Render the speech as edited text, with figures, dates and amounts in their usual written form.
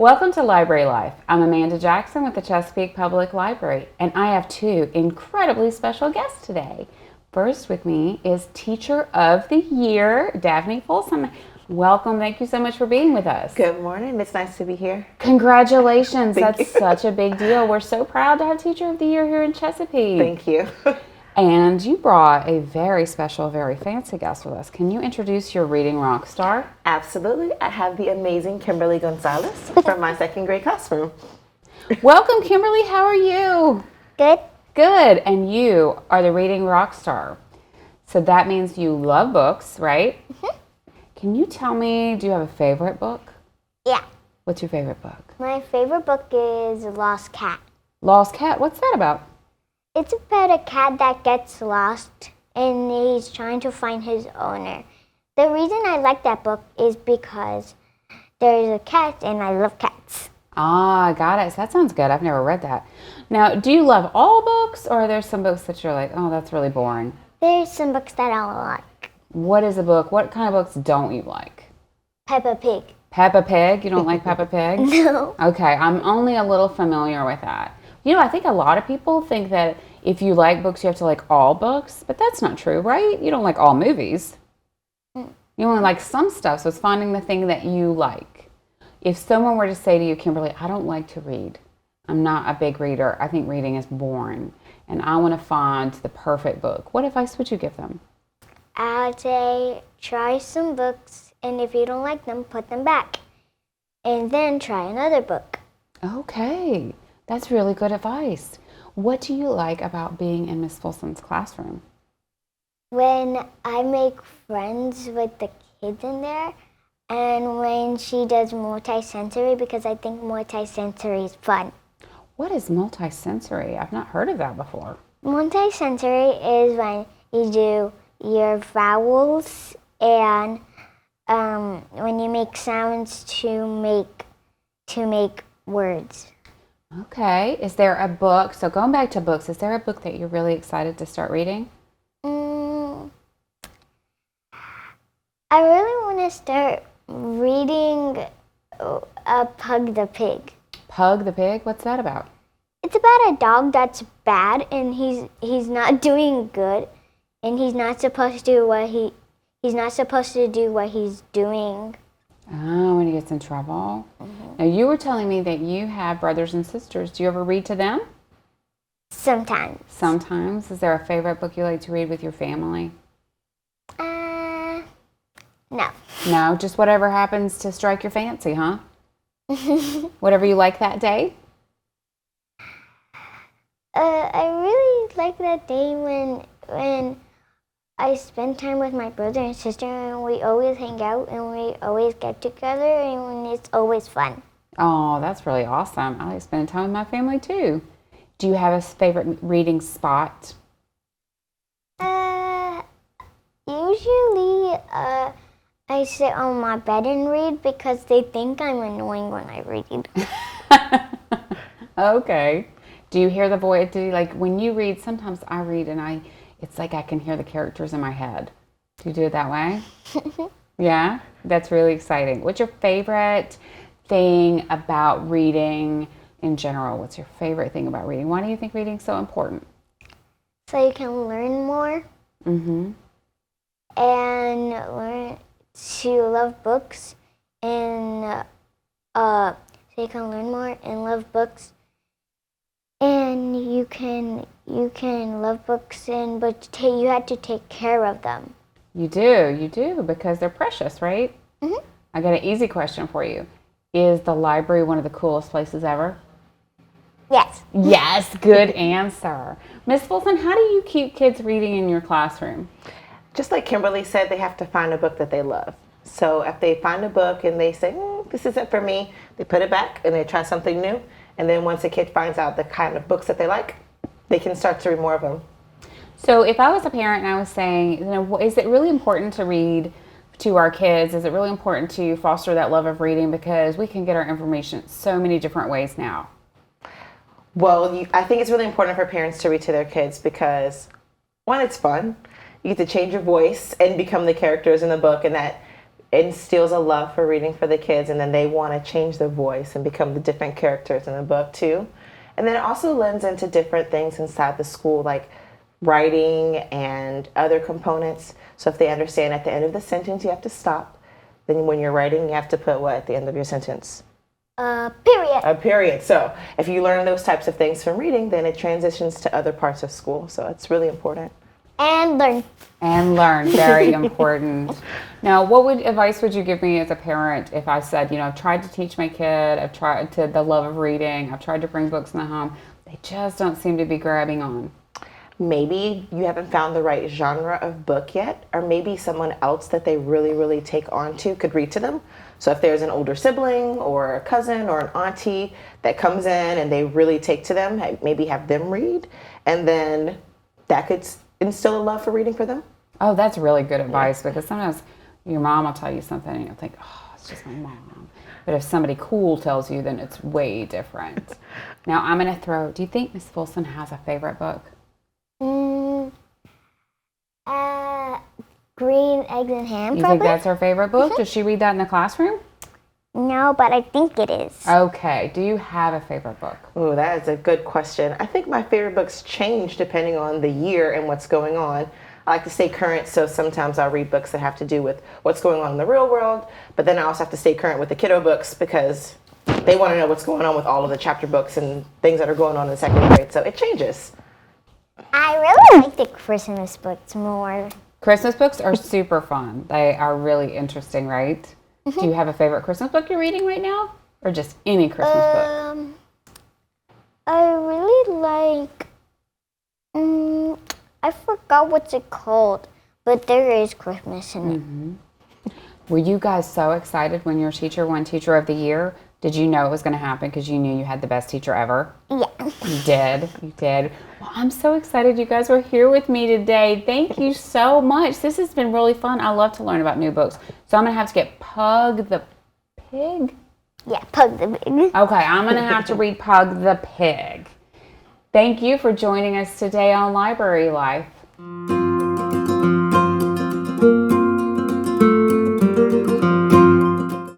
Welcome to Library Life. I'm Amanda Jackson with the Chesapeake Public Library, and I have two incredibly special guests today. First with me is Teacher of the Year, Daphne Fulson. Welcome. Thank you so much for being with us. Good morning. It's nice to be here. Congratulations. That's such a big deal. We're so proud to have Teacher of the Year here in Chesapeake. Thank you. And you brought a very special, very fancy guest with us. Can you introduce your reading rock star? Absolutely. I have the amazing Kimberly Gonzalez from my second grade classroom. Welcome, Kimberly. How are you? Good. Good. And you are the reading rock star. So that means you love books, right? Mm-hmm. Can you tell me, do you have a favorite book? Yeah. What's your favorite book? My favorite book is Lost Cat. Lost Cat. What's that about? It's about a cat that gets lost and he's trying to find his owner. The reason I like that book is because there's a cat and I love cats. Ah, got it. So that sounds good. I've never read that. Now, do you love all books, or are there some books that you're like, oh, that's really boring? There's some books that I like. What is a book? What kind of books don't you like? Peppa Pig. Peppa Pig? You don't like Peppa Pig? No. Okay, I'm only a little familiar with that. You know, I think a lot of people think that if you like books, you have to like all books, but that's not true, right? You don't like all movies. You only like some stuff, so it's finding the thing that you like. If someone were to say to you, Kimberly, I don't like to read. I'm not a big reader. I think reading is boring, and I want to find the perfect book. What advice would you give them? I'd say try some books, and if you don't like them, put them back. And then try another book. Okay, that's really good advice. What do you like about being in Miss Fulson's classroom? When I make friends with the kids in there, and when she does multisensory, because I think multisensory is fun. What is multisensory? I've not heard of that before. Multisensory is when you do your vowels and when you make sounds to make words. Okay. Is there a book? So going back to books, is there a book that you're really excited to start reading? I really want to start reading Pug the Pig. Pug the Pig? What's that about? It's about a dog that's bad and he's not doing good, and he's not supposed to do what he's doing. Oh, when he gets in trouble. Mm-hmm. Now, you were telling me that you have brothers and sisters. Do you ever read to them? Sometimes. Sometimes. Is there a favorite book you like to read with your family? No. No, just whatever happens to strike your fancy, huh? Whatever you like that day? I really like that day when I spend time with my brother and sister, and we always hang out and we always get together, and it's always fun. Oh, that's really awesome. I like spending time with my family too. Do you have a favorite reading spot? Usually, I sit on my bed and read because they think I'm annoying when I read. Okay. Do you hear the voice? Do you, like when you read? Sometimes I read and it's like I can hear the characters in my head. Do you do it that way? Yeah, that's really exciting. What's your favorite thing about reading in general? What's your favorite thing about reading? Why do you think reading is so important? So you can learn more. Mm-hmm. And learn to love books, and so you can learn more and love books, and you can love books, but you have to take care of them. You do, because they're precious, right? Mm-hmm. I got an easy question for you. Is the library one of the coolest places ever? Yes. Yes, good answer. Miss Fulson, how do you keep kids reading in your classroom? Just like Kimberly said, they have to find a book that they love. So if they find a book and they say, this isn't for me, they put it back and they try something new. And then once a kid finds out the kind of books that they like, they can start to read more of them. So if I was a parent and I was saying, is it really important to read to our kids? Is it really important to foster that love of reading? Because we can get our information so many different ways now. Well, I think it's really important for parents to read to their kids because, one, it's fun. You get to change your voice and become the characters in the book, and that instills a love for reading for the kids, and then they want to change their voice and become the different characters in the book too. And then it also lends into different things inside the school, like writing and other components. So if they understand at the end of the sentence you have to stop, then when you're writing you have to put what at the end of your sentence? Period. A period. So if you learn those types of things from reading, then it transitions to other parts of school. So it's really important. And learn. And learn, very important. Now, what advice would you give me as a parent if I said, I've tried to teach my kid, I've tried to the love of reading, I've tried to bring books in the home, they just don't seem to be grabbing on? Maybe you haven't found the right genre of book yet, or maybe someone else that they really, really take on to could read to them. So if there's an older sibling or a cousin or an auntie that comes in and they really take to them, maybe have them read, and then that could instill a love for reading for them. Oh, that's really good advice, because sometimes your mom will tell you something and you'll think, oh, it's just my mom. But if somebody cool tells you, then it's way different. Now, I'm going to do you think Miss Fulson has a favorite book? Green Eggs and Ham. You think that's her favorite book? Does she read that in the classroom? No, but I think it is. Okay. Do you have a favorite book? Oh, that is a good question. I think my favorite books change depending on the year and what's going on. I like to stay current, so sometimes I'll read books that have to do with what's going on in the real world, but then I also have to stay current with the kiddo books because they want to know what's going on with all of the chapter books and things that are going on in the second grade, so it changes. I really like the Christmas books more. Christmas books are super fun. They are really interesting, right? Do you have a favorite Christmas book you're reading right now? Or just any Christmas book? I really like, I forgot what's it called, but there is Christmas in it. Were you guys so excited when your teacher won Teacher of the Year? Did you know it was going to happen because you knew you had the best teacher ever? Yeah. You did. You did. Well, I'm so excited you guys were here with me today. Thank you so much. This has been really fun. I love to learn about new books. So I'm going to have to get Pug the Pig. Yeah, Pug the Pig. Okay, I'm going to have to read Pug the Pig. Thank you for joining us today on Library Life.